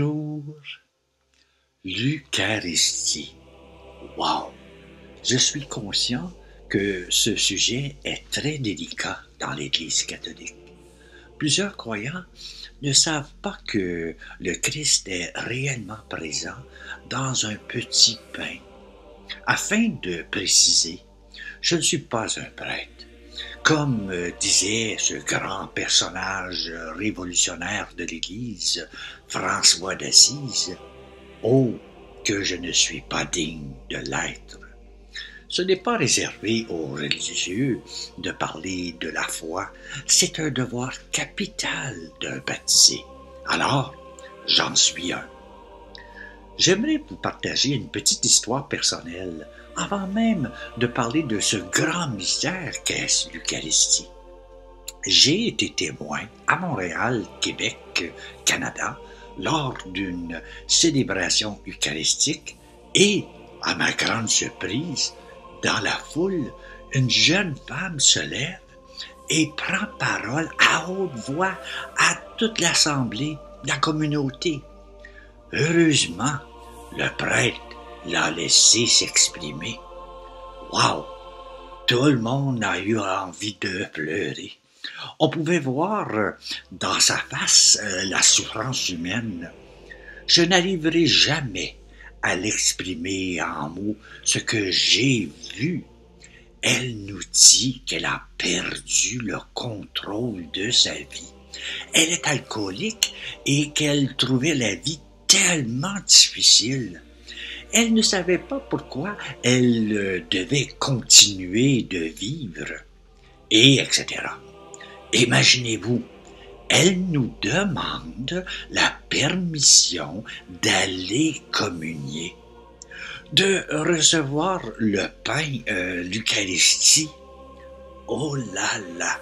Bonjour. L'Eucharistie. Wow! Je suis conscient que ce sujet est très délicat dans l'Église catholique. Plusieurs croyants ne savent pas que le Christ est réellement présent dans un petit pain. Afin de préciser, je ne suis pas un prêtre. Comme disait ce grand personnage révolutionnaire de l'Église, François d'Assise, « Oh, que je ne suis pas digne de l'être ». Ce n'est pas réservé aux religieux de parler de la foi, c'est un devoir capital d'un baptisé. Alors, j'en suis un. J'aimerais vous partager une petite histoire personnelle avant même de parler de ce grand mystère qu'est l'Eucharistie. J'ai été témoin à Montréal, Québec, Canada, lors d'une célébration eucharistique et, à ma grande surprise, dans la foule, une jeune femme se lève et prend parole à haute voix à toute l'assemblée, la communauté. Heureusement, le prêtre l'a laissé s'exprimer. Wow! Tout le monde a eu envie de pleurer. On pouvait voir dans sa face la souffrance humaine. Je n'arriverai jamais à l'exprimer en mots ce que j'ai vu. Elle nous dit qu'elle a perdu le contrôle de sa vie. Elle est alcoolique et qu'elle trouvait la vie tellement difficile. Elle ne savait pas pourquoi elle devait continuer de vivre, et etc. Imaginez-vous, elle nous demande la permission d'aller communier, de recevoir le pain, l'Eucharistie. Oh là là!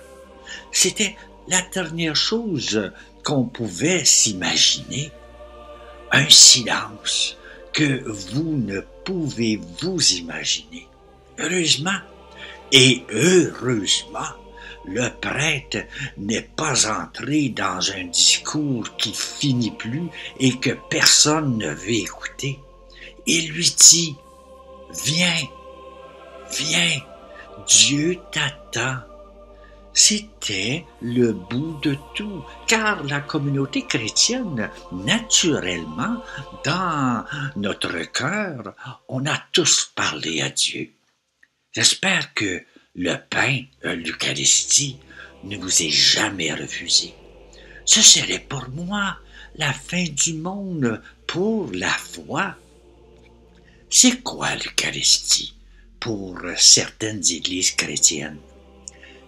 C'était la dernière chose qu'on pouvait s'imaginer. Un silence que vous ne pouvez vous imaginer. Heureusement, et heureusement, le prêtre n'est pas entré dans un discours qui finit plus et que personne ne veut écouter. Il lui dit, « Viens, viens, Dieu t'attend. » C'était le bout de tout, car la communauté chrétienne, naturellement, dans notre cœur, on a tous parlé à Dieu. J'espère que le pain, l'Eucharistie, ne vous est jamais refusé. Ce serait pour moi la fin du monde pour la foi. C'est quoi l'Eucharistie pour certaines églises chrétiennes?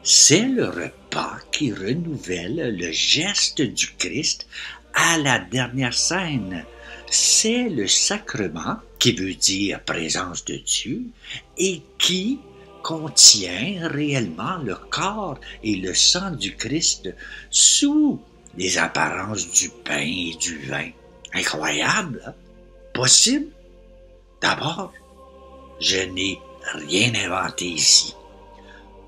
C'est le repas qui renouvelle le geste du Christ à la dernière scène. C'est le sacrement, qui veut dire présence de Dieu, et qui contient réellement le corps et le sang du Christ sous les apparences du pain et du vin. Incroyable, hein? Possible? D'abord, je n'ai rien inventé ici.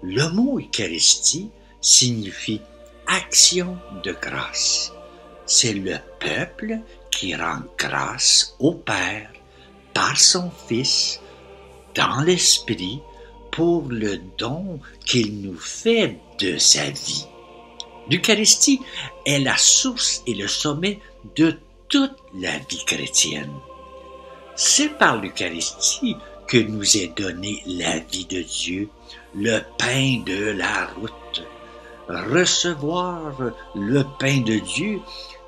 Le mot Eucharistie signifie action de grâce. C'est le peuple qui rend grâce au Père par son Fils dans l'Esprit pour le don qu'il nous fait de sa vie. L'Eucharistie est la source et le sommet de toute la vie chrétienne. C'est par l'Eucharistie que nous est donnée la vie de Dieu, le pain de la route. Recevoir le pain de Dieu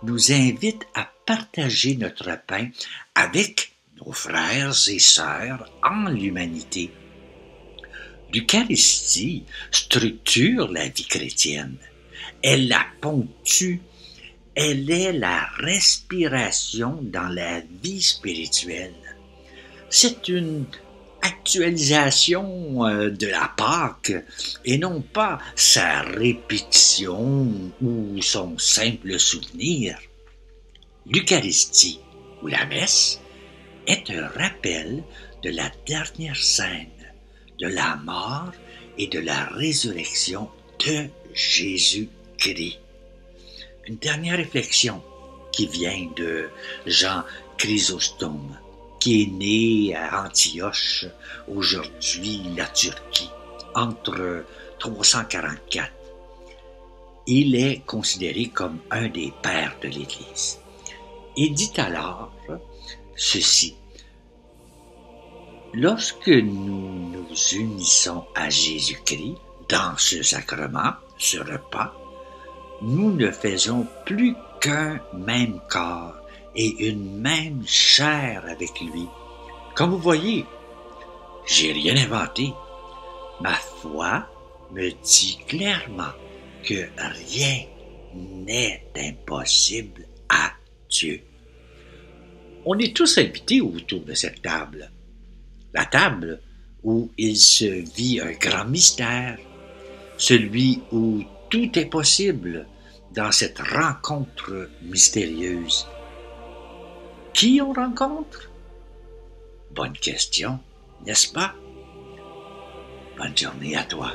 nous invite à partager notre pain avec nos frères et sœurs en l'humanité. L'Eucharistie structure la vie chrétienne. Elle la ponctue. Elle est la respiration dans la vie spirituelle. C'est une actualisation de la Pâque et non pas sa répétition ou son simple souvenir. L'Eucharistie ou la messe est un rappel de la dernière scène, de la mort et de la résurrection de Jésus-Christ. Une dernière réflexion qui vient de Jean Chrysostome, qui est né à Antioche, aujourd'hui la Turquie, entre 344. Il est considéré comme un des pères de l'Église. Il dit alors ceci: lorsque nous nous unissons à Jésus-Christ dans ce sacrement, ce repas, nous ne faisons plus qu'un même corps et une même chair avec lui. Comme vous voyez, j'ai rien inventé. Ma foi me dit clairement que rien n'est impossible à Dieu. On est tous invités autour de cette table. La table où il se vit un grand mystère, celui où tout est possible dans cette rencontre mystérieuse. Qui on rencontre? Bonne question, n'est-ce pas? Bonne journée à toi.